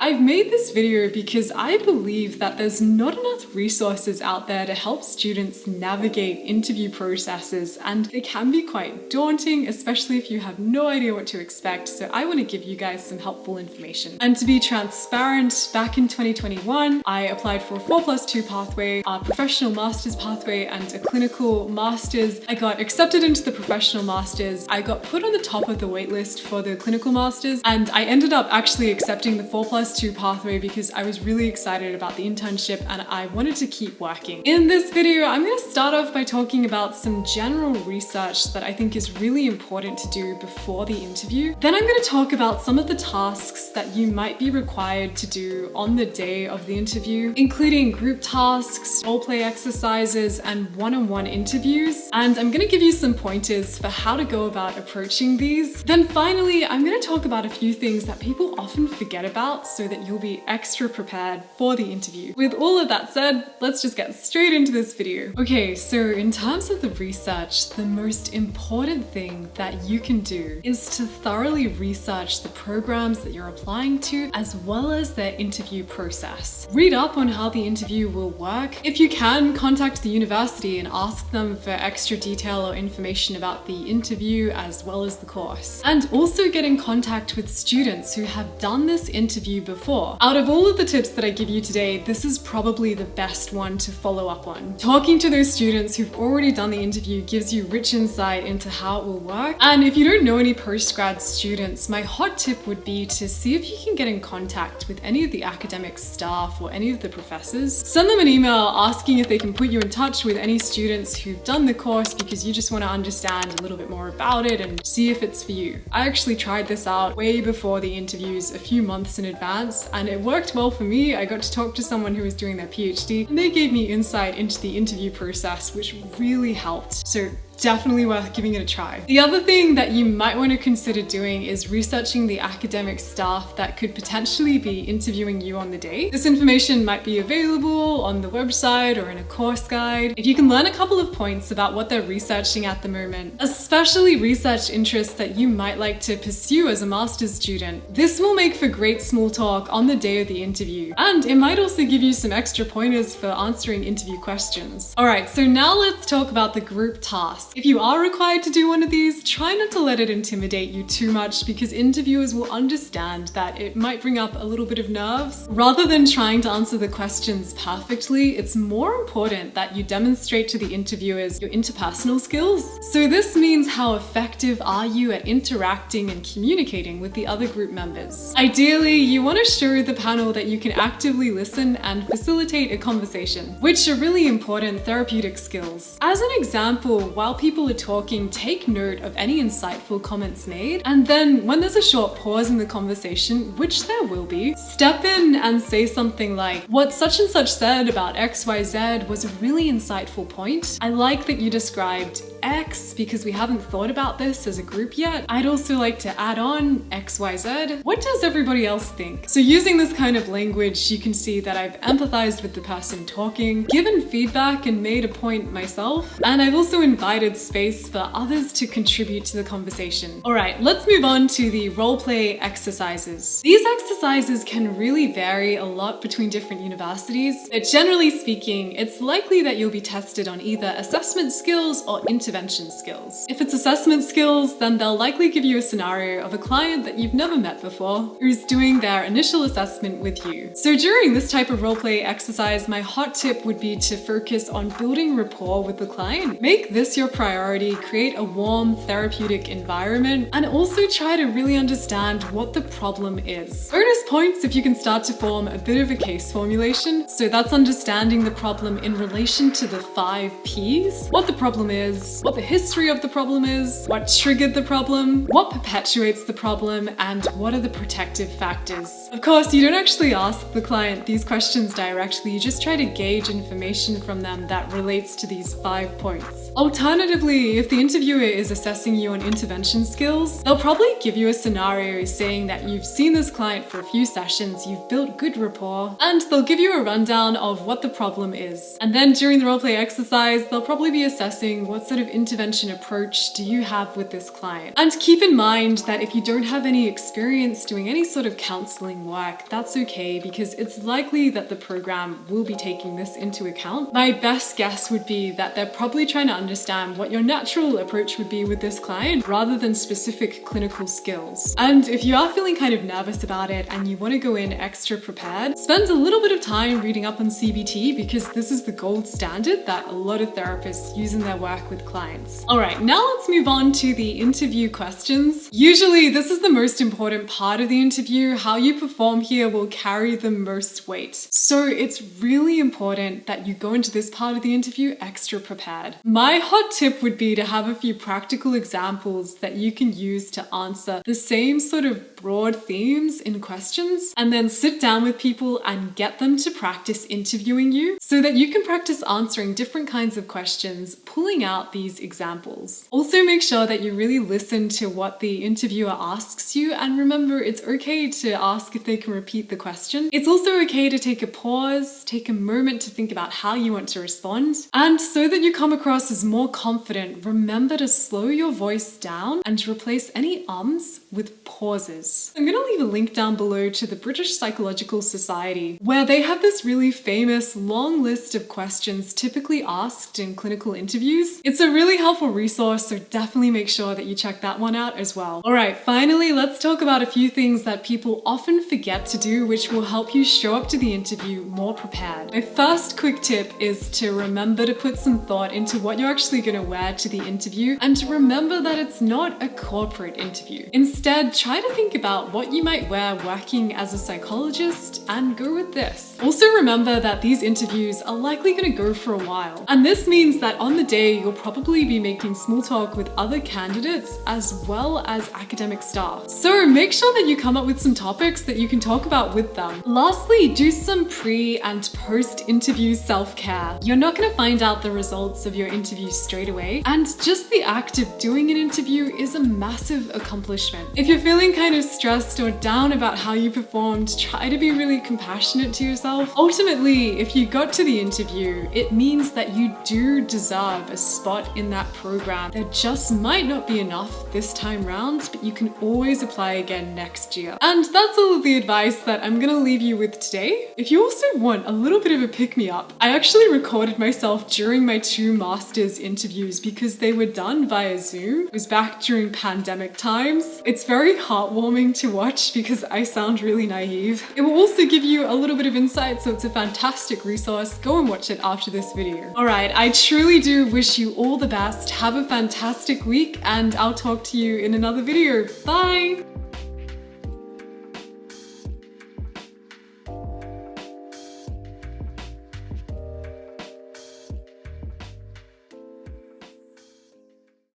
I've made this video because I believe that there's not enough resources out there to help students navigate interview processes, and they can be quite daunting, especially if you have no idea what to expect. So I want to give you guys some helpful information. And to be transparent, back in 2021, I applied for a 4+2 pathway, a professional master's pathway, and a clinical master's. I got accepted into the professional master's. I got put on the top of the waitlist for the clinical master's, and I ended up actually accepting the 4+2 pathway because I was really excited about the internship and I wanted to keep working. In this video, I'm going to start off by talking about some general research that I think is really important to do before the interview. Then I'm going to talk about some of the tasks that you might be required to do on the day of the interview, including group tasks, role-play exercises, and one-on-one interviews. And I'm going to give you some pointers for how to go about approaching these. Then finally, I'm going to talk about a few things that people often forget about so that you'll be extra prepared for the interview. With all of that said, let's just get straight into this video. Okay, so in terms of the research, the most important thing that you can do is to thoroughly research the programs that you're applying to, as well as their interview process. Read up on how the interview will work. If you can, contact the university and ask them for extra detail or information about the interview as well as the course. And also get in contact with students who have done this interview before. Out of all of the tips that I give you today, this is probably the best one to follow up on. Talking to those students who've already done the interview gives you rich insight into how it will work. And if you don't know any postgrad students, my hot tip would be to see if you can get in contact with any of the academic staff or any of the professors. Send them an email asking if they can put you in touch with any students who've done the course because you just want to understand a little bit more about it and see if it's for you. I actually tried this out way before the interviews, a few months in advance, and it worked well for me. I got to talk to someone who was doing their PhD and they gave me insight into the interview process, which really helped. So definitely worth giving it a try. The other thing that you might want to consider doing is researching the academic staff that could potentially be interviewing you on the day. This information might be available on the website or in a course guide. If you can learn a couple of points about what they're researching at the moment, especially research interests that you might like to pursue as a master's student, this will make for great small talk on the day of the interview. And it might also give you some extra pointers for answering interview questions. All right, so now let's talk about the group task. If you are required to do one of these, try not to let it intimidate you too much because interviewers will understand that it might bring up a little bit of nerves. Rather than trying to answer the questions perfectly, it's more important that you demonstrate to the interviewers your interpersonal skills. So this means how effective are you at interacting and communicating with the other group members. Ideally, you want to show the panel that you can actively listen and facilitate a conversation, which are really important therapeutic skills. As an example, while people are talking, take note of any insightful comments made, and then when there's a short pause in the conversation, which there will be, step in and say something like, "What such and such said about XYZ was a really insightful point. I like that you described X because we haven't thought about this as a group yet. I'd also like to add on XYZ. What does everybody else think?" So using this kind of language, you can see that I've empathized with the person talking, given feedback and made a point myself, and I've also invited space for others to contribute to the conversation. All right, let's move on to the role-play exercises. These exercises can really vary a lot between different universities, but generally speaking, it's likely that you'll be tested on either assessment skills or intervention skills. If it's assessment skills, then they'll likely give you a scenario of a client that you've never met before who's doing their initial assessment with you. So during this type of role-play exercise, my hot tip would be to focus on building rapport with the client. Make this your priority, create a warm therapeutic environment, and also try to really understand what the problem is. Bonus points if you can start to form a bit of a case formulation. So that's understanding the problem in relation to the 5 Ps. What the problem is, what the history of the problem is, what triggered the problem, what perpetuates the problem, and what are the protective factors. Of course, you don't actually ask the client these questions directly, you just try to gauge information from them that relates to these 5 points. Alternatively, Alternatively, if the interviewer is assessing you on intervention skills, they'll probably give you a scenario saying that you've seen this client for a few sessions, you've built good rapport, and they'll give you a rundown of what the problem is. And then during the roleplay exercise, they'll probably be assessing what sort of intervention approach do you have with this client. And keep in mind that if you don't have any experience doing any sort of counseling work, that's okay, because it's likely that the program will be taking this into account. My best guess would be that they're probably trying to understand what your natural approach would be with this client rather than specific clinical skills. And if you are feeling kind of nervous about it and you want to go in extra prepared, spend a little bit of time reading up on CBT, because this is the gold standard that a lot of therapists use in their work with clients. All right, now let's move on to the interview questions. Usually this is the most important part of the interview. How you perform here will carry the most weight. So it's really important that you go into this part of the interview extra prepared. My hot tip would be to have a few practical examples that you can use to answer the same sort of broad themes in questions, and then sit down with people and get them to practice interviewing you so that you can practice answering different kinds of questions, pulling out these examples. Also make sure that you really listen to what the interviewer asks you, and remember, it's okay to ask if they can repeat the question. It's also okay to take a pause, take a moment to think about how you want to respond, and so that you come across as more confident, remember to slow your voice down and to replace any ums with pauses. I'm going to leave a link down below to the British Psychological Society, where they have this really famous long list of questions typically asked in clinical interviews. It's a really helpful resource, so definitely make sure that you check that one out as well. All right, finally, let's talk about a few things that people often forget to do, which will help you show up to the interview more prepared. My first quick tip is to remember to put some thought into what you're actually going to wear to the interview, and to remember that it's not a corporate interview. Instead, try to think about what you might wear working as a psychologist and go with this. Also remember that these interviews are likely going to go for a while, and this means that on the day you'll probably be making small talk with other candidates as well as academic staff. So make sure that you come up with some topics that you can talk about with them. Lastly, do some pre and post-interview self-care. You're not going to find out the results of your interview straight away, and just the act of doing an interview is a massive accomplishment. If you're feeling kind of stressed or down about how you performed, try to be really compassionate to yourself. Ultimately, if you got to the interview, it means that you do deserve a spot in that program. There just might not be enough this time round, but you can always apply again next year. And that's all of the advice that I'm gonna leave you with today. If you also want a little bit of a pick-me-up, I actually recorded myself during my 2 master's interviews because they were done via Zoom. It was back during pandemic times. It's very heartwarming to watch because I sound really naive. It will also give you a little bit of insight, so it's a fantastic resource. Go and watch it after this video. All right, I truly do wish you all the best. Have a fantastic week, and I'll talk to you in another video. Bye!